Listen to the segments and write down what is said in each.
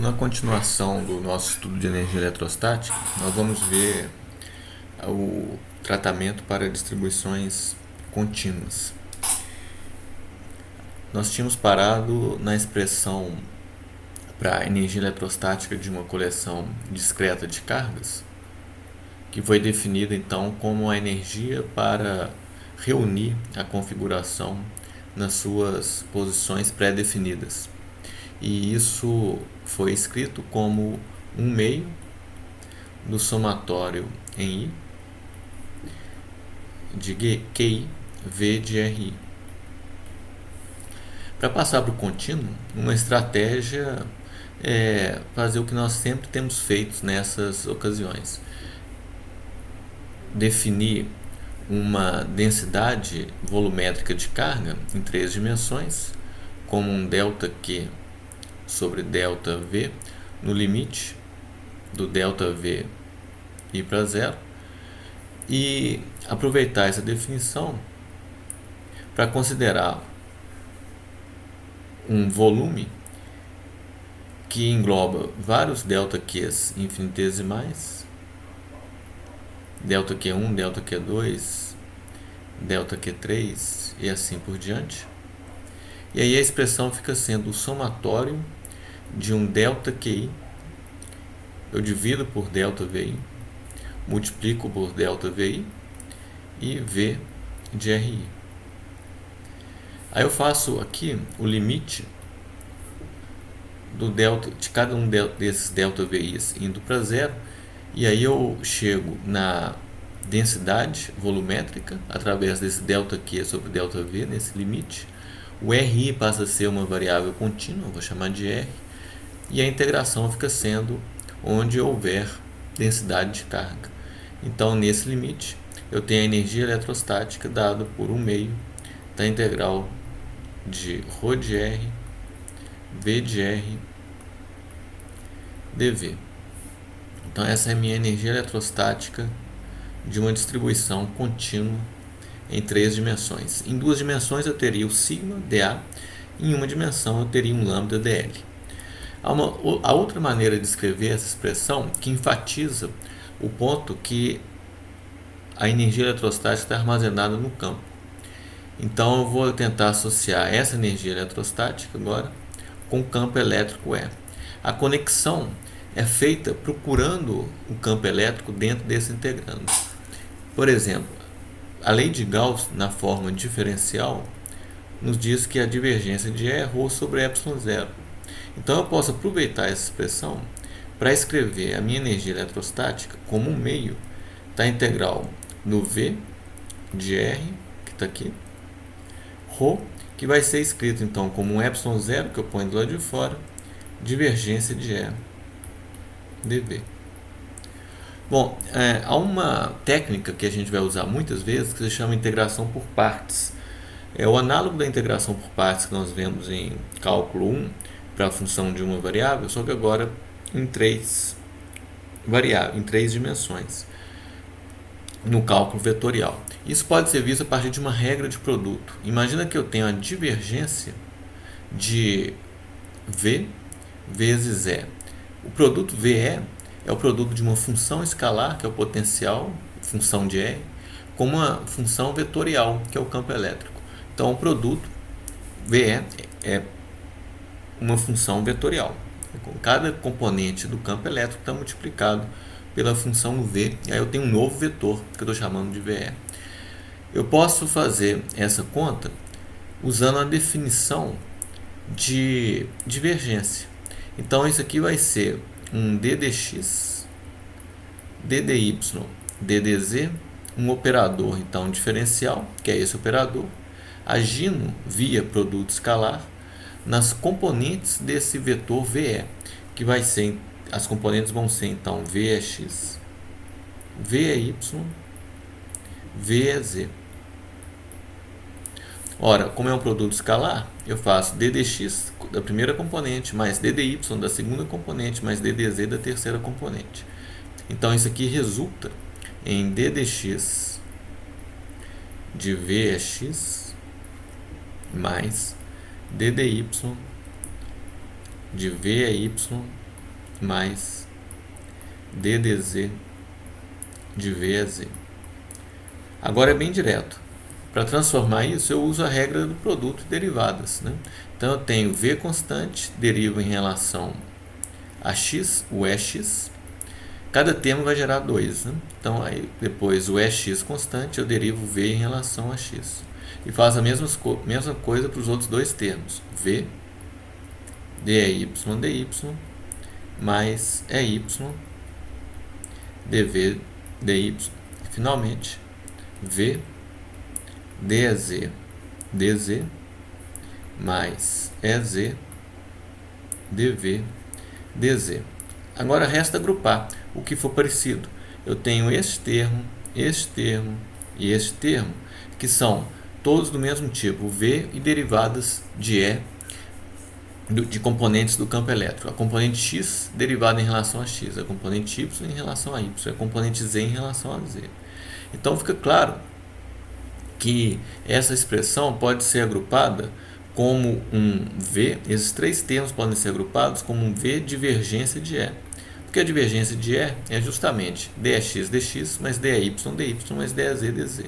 Na continuação do nosso estudo de energia eletrostática, nós vamos ver o tratamento para distribuições contínuas. Nós tínhamos parado na expressão para a energia eletrostática de uma coleção discreta de cargas, que foi definida então como a energia para reunir a configuração nas suas posições pré-definidas. E isso foi escrito como 1/2 do somatório em I de QI V de RI. Para passar para o contínuo, uma estratégia é fazer o que nós sempre temos feito nessas ocasiões: definir uma densidade volumétrica de carga em 3 dimensões, como um ΔQ sobre ΔV no limite do ΔV ir para zero, e aproveitar essa definição para considerar um volume que engloba vários ΔQs infinitesimais, ΔQ1, ΔQ2, ΔQ3 e assim por diante. E aí a expressão fica sendo o somatório de um ΔQI, eu divido por ΔVI, multiplico por ΔVI e V de RI. Aí eu faço aqui o limite do delta, de cada um desses ΔVIs indo para zero, e aí eu chego na densidade volumétrica através desse ΔQ sobre ΔV nesse limite. O RI passa a ser uma variável contínua, vou chamar de R, e a integração fica sendo onde houver densidade de carga. Então, nesse limite, eu tenho a energia eletrostática dada por 1/2 da integral de ρ de R, V de R, dV. Então, essa é a minha energia eletrostática de uma distribuição contínua em 3 dimensões. Em 2 dimensões eu teria o sigma dA, em uma dimensão eu teria um lambda dL. Há outra maneira de escrever essa expressão que enfatiza o ponto que a energia eletrostática está armazenada no campo. Então eu vou tentar associar essa energia eletrostática agora com o campo elétrico E. A conexão é feita procurando o campo elétrico dentro desse integrando. Por exemplo, a lei de Gauss, na forma diferencial, nos diz que a divergência de E é ρ sobre ε0. Então eu posso aproveitar essa expressão para escrever a minha energia eletrostática como 1/2 da integral no V de R, que está aqui, ρ, que vai ser escrito então como um ε0, que eu ponho do lado de fora, divergência de E dV. Bom, há uma técnica que a gente vai usar muitas vezes que se chama integração por partes. É o análogo da integração por partes que nós vemos em cálculo 1 para a função de uma variável, só que agora em 3 dimensões, no cálculo vetorial. Isso pode ser visto a partir de uma regra de produto. Imagina que eu tenho a divergência de V vezes E. O produto VE é o produto de uma função escalar, que é o potencial, função de R, com uma função vetorial, que é o campo elétrico. Então, o produto VE é uma função vetorial. Cada componente do campo elétrico está multiplicado pela função V, e aí eu tenho um novo vetor, que eu estou chamando de VE. Eu posso fazer essa conta usando a definição de divergência. Então, isso aqui vai ser um ddx, ddy, ddz, um operador então diferencial, que é esse operador, agindo via produto escalar nas componentes desse vetor VE, que vai ser, as componentes vão ser então VEx, VEy, VEz. Ora, como é um produto escalar, eu faço ddx da primeira componente, mais ddy da segunda componente, mais ddz da terceira componente. Então, isso aqui resulta em ddx de Vx mais ddy de Vy mais ddz de V a Z. Agora é bem direto. Para transformar isso, eu uso a regra do produto e derivadas, né? Então eu tenho V constante, deriva em relação a x, o EX. Cada termo vai gerar 2, né? Então aí depois o EX constante, eu derivo V em relação a x. E faço a mesma coisa para os outros dois termos. V dy dy mais EY dv dy. Finalmente, V dz dz mais EZ dv dz. Agora resta agrupar o que for parecido. Eu tenho este termo e este termo, que são todos do mesmo tipo, V e derivadas de E de componentes do campo elétrico. A componente X derivada em relação a X, a componente Y em relação a Y, a componente Z em relação a Z. Então fica claro que essa expressão pode ser agrupada como um V, esses três termos podem ser agrupados como um V divergência de E. Porque a divergência de E é justamente dx dx mais dy dy mais dz dz.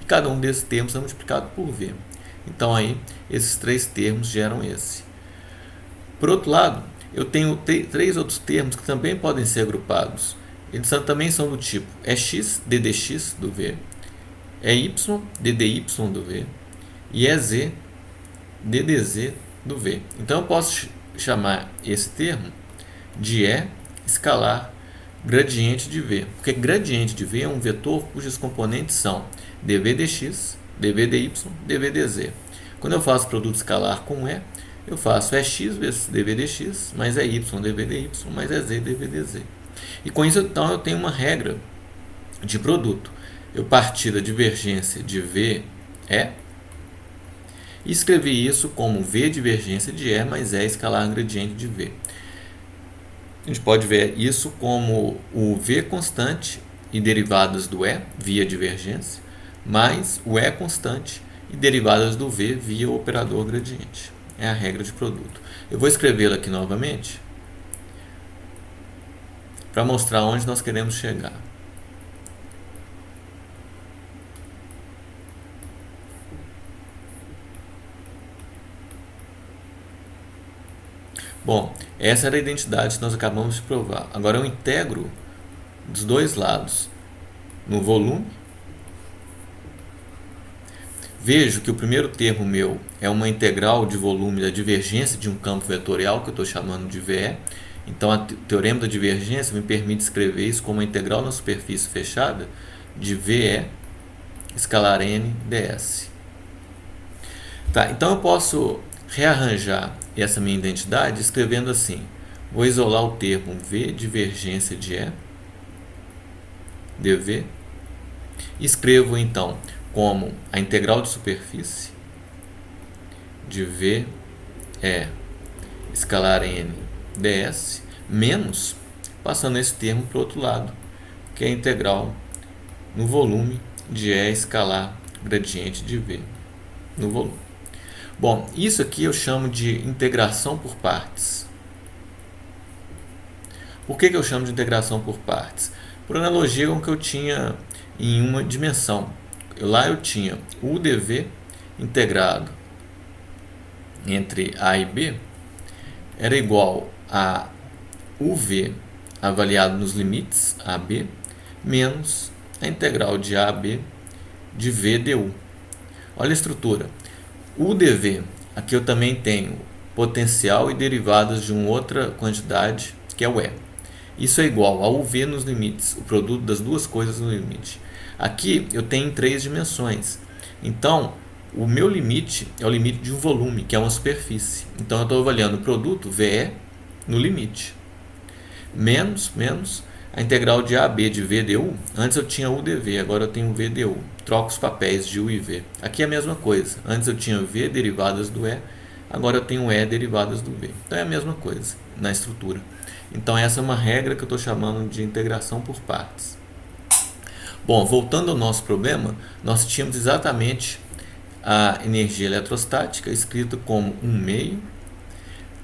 E cada um desses termos é multiplicado por V. Então aí esses três termos geram esse. Por outro lado, eu tenho três outros termos que também podem ser agrupados. Eles também são do tipo EX ddx do V, EY ddy do V e EZ ddz do V. Então eu posso chamar esse termo de E escalar gradiente de V, porque gradiente de V é um vetor cujos componentes são dv dx, dv dy, dv dz. Quando eu faço produto escalar com E, eu faço EX vezes dv dx mais EY dv dy mais EZ dv dz. E com isso, então, eu tenho uma regra de produto. Eu parti da divergência de V E e escrevi isso como V divergência de E mais E escalar gradiente de V. A gente pode ver isso como o V constante e derivadas do E via divergência, mais o E constante e derivadas do V via operador gradiente. É a regra de produto. Eu vou escrevê-la aqui novamente para mostrar onde nós queremos chegar. Bom, essa era a identidade que nós acabamos de provar. Agora eu integro dos dois lados no volume. Vejo que o primeiro termo meu é uma integral de volume da divergência de um campo vetorial que eu estou chamando de VE. Então, o teorema da divergência me permite escrever isso como uma integral na superfície fechada de VE escalar n ds. Tá, então, eu posso rearranjar essa minha identidade escrevendo assim. Vou isolar o termo V divergência de E, dv. Escrevo, então, como a integral de superfície de V escalar n ds menos, passando esse termo para o outro lado, que é a integral no volume de E escalar gradiente de V no volume. Bom, isso aqui eu chamo de integração por partes. Por que eu chamo de integração por partes? Por analogia com o que eu tinha em uma dimensão. Lá eu tinha o dv integrado entre A e B era igual a uv avaliado nos limites AB menos a integral de A a B de V du. Olha a estrutura. O dv, aqui eu também tenho potencial e derivadas de uma outra quantidade, que é o E. Isso é igual a uv nos limites, o produto das duas coisas no limite. Aqui eu tenho em 3 dimensões. Então, o meu limite é o limite de um volume, que é uma superfície. Então, eu estou avaliando o produto VE no limite. Menos a integral de AB de V du. Antes eu tinha U dv, agora eu tenho V du. Troco os papéis de U e V. Aqui é a mesma coisa. Antes eu tinha V derivadas do E, agora eu tenho E derivadas do V. Então é a mesma coisa na estrutura. Então essa é uma regra que eu estou chamando de integração por partes. Bom, voltando ao nosso problema, nós tínhamos exatamente a energia eletrostática escrita como 1/2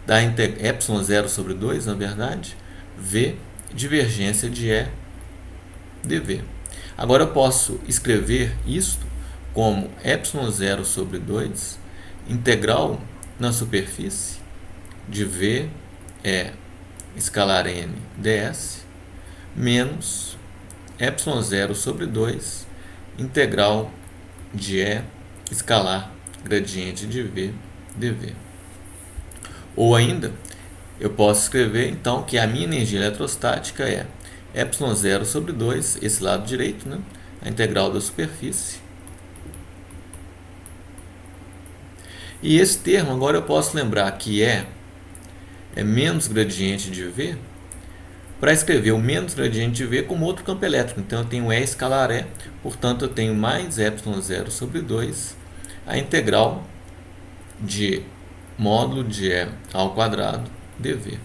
da epsilon 0 sobre 2, na verdade, V, divergência de E dV. Agora eu posso escrever isto como ε0 sobre 2, integral na superfície de V é escalar n ds, menos ε0 sobre 2, integral de E escalar gradiente de V dV. Ou ainda, eu posso escrever então que a minha energia eletrostática é ε0 sobre 2, esse lado direito, né? A integral da superfície. E esse termo, agora eu posso lembrar que é menos gradiente de V, para escrever o menos gradiente de V como outro campo elétrico. Então eu tenho E escalar E, portanto eu tenho mais ε0 sobre 2, a integral de módulo de E ao quadrado dV.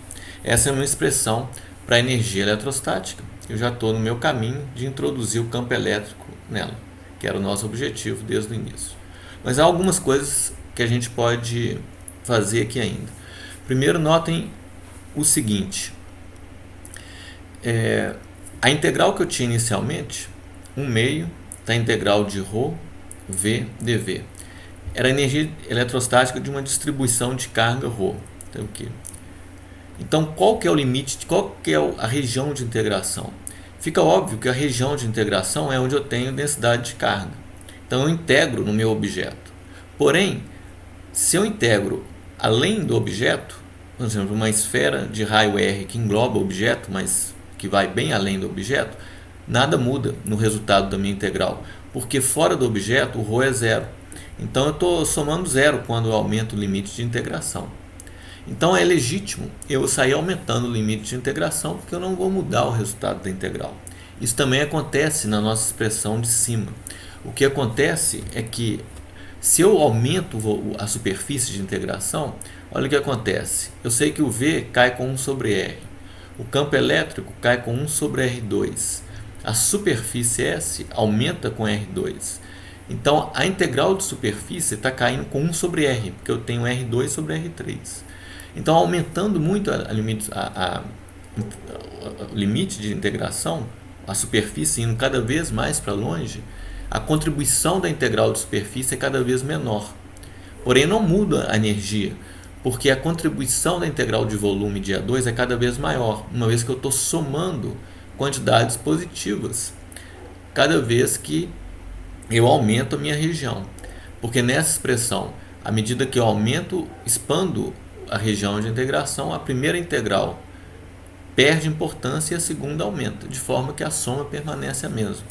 Essa é uma expressão para a energia eletrostática. Eu já estou no meu caminho de introduzir o campo elétrico nela, que era o nosso objetivo desde o início. Mas há algumas coisas que a gente pode fazer aqui ainda. Primeiro, notem o seguinte. A integral que eu tinha inicialmente, 1/2 da integral de ρ V dV, era a energia eletrostática de uma distribuição de carga ρ. Então, qual que é o limite, qual que é a região de integração? Fica óbvio que a região de integração é onde eu tenho densidade de carga. Então, eu integro no meu objeto. Porém, se eu integro além do objeto, por exemplo, uma esfera de raio R que engloba o objeto, mas que vai bem além do objeto, nada muda no resultado da minha integral, porque fora do objeto o ρ é zero. Então eu estou somando zero quando eu aumento o limite de integração. Então é legítimo eu sair aumentando o limite de integração, porque eu não vou mudar o resultado da integral. Isso também acontece na nossa expressão de cima. O que acontece é que se eu aumento a superfície de integração, olha o que acontece. Eu sei que o V cai com 1 sobre R. O campo elétrico cai com 1 sobre R2. A superfície S aumenta com R2. Então, a integral de superfície está caindo com 1 sobre R, porque eu tenho R2 sobre R3. Então, aumentando muito o limite de integração, a superfície indo cada vez mais para longe, a contribuição da integral de superfície é cada vez menor. Porém, não muda a energia, porque a contribuição da integral de volume de E2 é cada vez maior, uma vez que eu estou somando quantidades positivas cada vez que eu aumento a minha região. Porque nessa expressão, à medida que eu expando a região de integração, a primeira integral perde importância e a segunda aumenta, de forma que a soma permanece a mesma.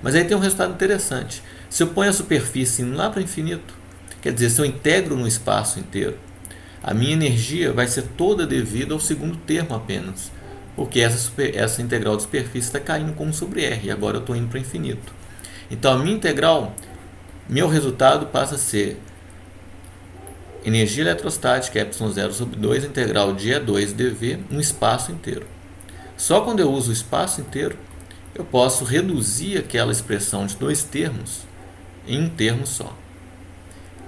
Mas aí tem um resultado interessante. Se eu ponho a superfície indo lá para o infinito, quer dizer, se eu integro no espaço inteiro, a minha energia vai ser toda devida ao segundo termo apenas, porque essa integral de superfície está caindo com 1 sobre R, e agora eu estou indo para o infinito. Então a minha integral, meu resultado passa a ser energia eletrostática ε0 sobre 2, integral de E2 dV no espaço inteiro. Só quando eu uso o espaço inteiro, eu posso reduzir aquela expressão de dois termos em um termo só.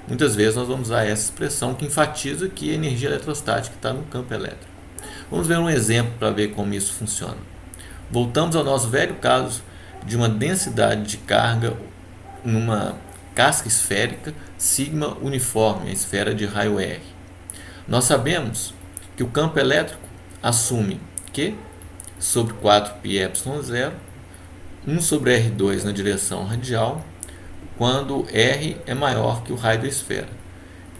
Muitas vezes nós vamos usar essa expressão que enfatiza que a energia eletrostática está no campo elétrico. Vamos ver um exemplo para ver como isso funciona. Voltamos ao nosso velho caso de uma densidade de carga numa casca esférica sigma uniforme, a esfera de raio R. Nós sabemos que o campo elétrico assume Q sobre 4πε0, 1 sobre R2 na direção radial, quando R é maior que o raio da esfera.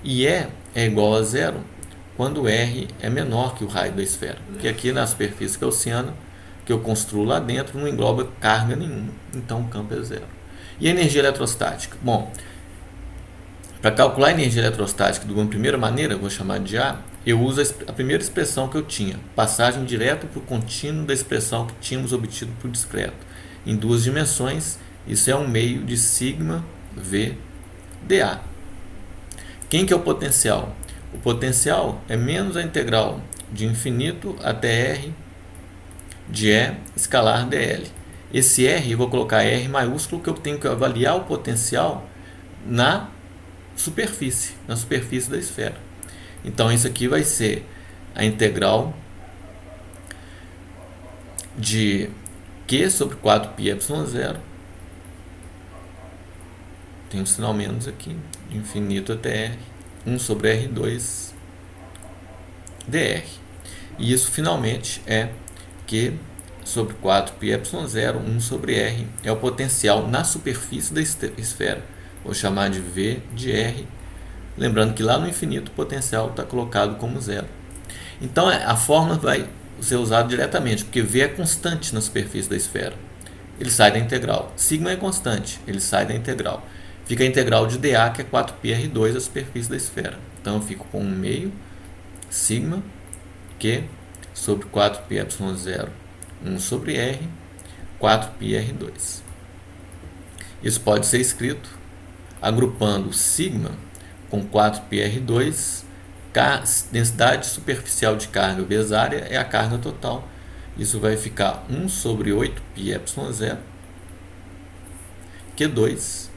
E E é igual a zero quando R é menor que o raio da esfera. Que aqui na superfície gaussiana, que eu construo lá dentro, não engloba carga nenhuma. Então o campo é zero. E a energia eletrostática? Bom, para calcular a energia eletrostática de uma primeira maneira, vou chamar de A, eu uso a primeira expressão que eu tinha, passagem direta para o contínuo da expressão que tínhamos obtido para o discreto. Em duas dimensões, isso é um meio de sigma V dA. Quem que é o potencial? O potencial é menos a integral de infinito até R de E escalar dl. Esse R, eu vou colocar R maiúsculo, que eu tenho que avaliar o potencial na superfície da esfera. Então, isso aqui vai ser a integral de Q sobre 4πε0, tem um sinal menos aqui, de infinito até R, 1 sobre R2 dr. E isso finalmente é Q sobre 4πε0, 1 sobre R, é o potencial na superfície da esfera. Vou chamar de V de R, lembrando que lá no infinito o potencial está colocado como zero. Então a fórmula vai ser usada diretamente, porque V é constante na superfície da esfera. Ele sai da integral. Sigma é constante, ele sai da integral. Fica a integral de dA, que é 4πr2, a superfície da esfera. Então eu fico com 1 meio sigma Q sobre 4πε0, 1 sobre R, 4πr2. Isso pode ser escrito agrupando sigma com 4πr2, densidade superficial de carga vezes área é a carga total. Isso vai ficar 1 sobre 8πε0, Q2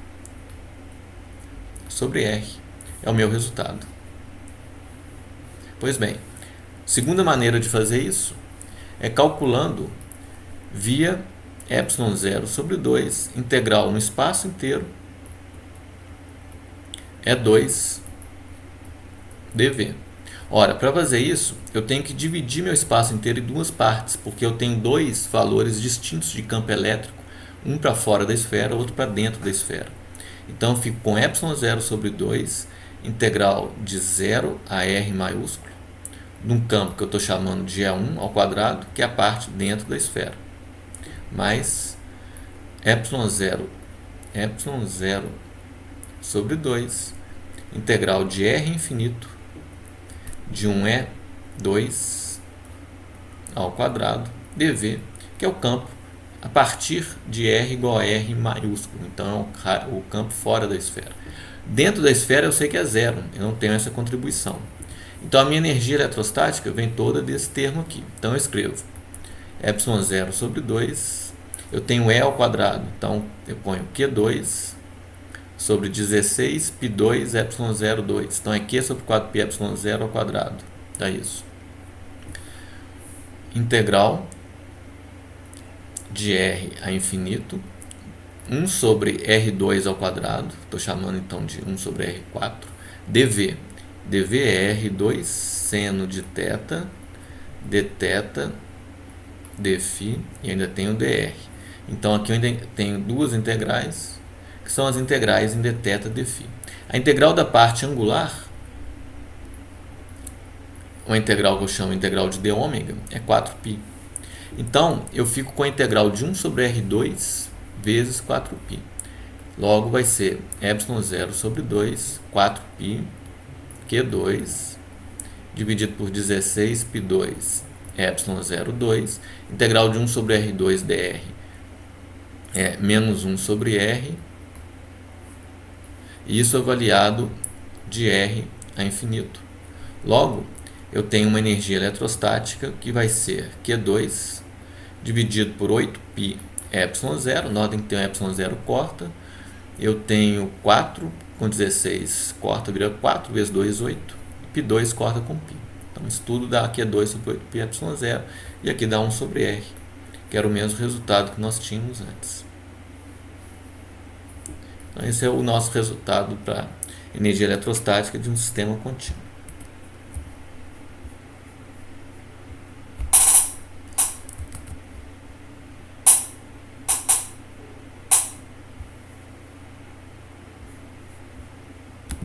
sobre R. É o meu resultado. Pois bem, segunda maneira de fazer isso é calculando via ε0 sobre 2, integral no espaço inteiro, é 2 dV. Ora, para fazer isso, eu tenho que dividir meu espaço inteiro em duas partes, porque eu tenho dois valores distintos de campo elétrico, um para fora da esfera, outro para dentro da esfera. Então, eu fico com ε0 sobre 2, integral de 0 a R maiúsculo, de um campo que eu estou chamando de E1 ao quadrado, que é a parte dentro da esfera, mais ε0 sobre 2, integral de R infinito de 1E2 ao quadrado, dV, que é o campo a partir de R igual a R maiúsculo. Então, é o campo fora da esfera. Dentro da esfera eu sei que é zero, eu não tenho essa contribuição. Então, a minha energia eletrostática vem toda desse termo aqui. Então, eu escrevo ε0 sobre 2, eu tenho E ao quadrado, então eu ponho Q2 sobre 16 π2 ε02. Então é Q sobre 4πε0 ao quadrado. Dá isso. Integral de R a infinito, 1 sobre R2 ao quadrado, estou chamando então de 1 sobre R4, dV. dV é R2 seno de θ, dθ, dφ, e ainda tenho dr. Então aqui eu ainda tenho duas integrais, que são as integrais em dθ, dφ. A integral da parte angular, uma integral que eu chamo de integral de dω, é 4π. Então, eu fico com a integral de 1 sobre R2 vezes 4π. Logo, vai ser ε0 sobre 2, 4π, Q2, dividido por 16 π2, ε02, integral de 1 sobre R2 dr é menos 1 sobre R, e isso avaliado de R a infinito. Logo, eu tenho uma energia eletrostática que vai ser Q2 dividido por 8π ε0, notem que tem um ε0 corta, eu tenho 4 com 16 corta, vira 4 vezes 2, 8, π2 corta com π. Então isso tudo dá Q2 sobre 8π ε0, e aqui dá 1 sobre R, que era o mesmo resultado que nós tínhamos antes. Então esse é o nosso resultado para energia eletrostática de um sistema contínuo.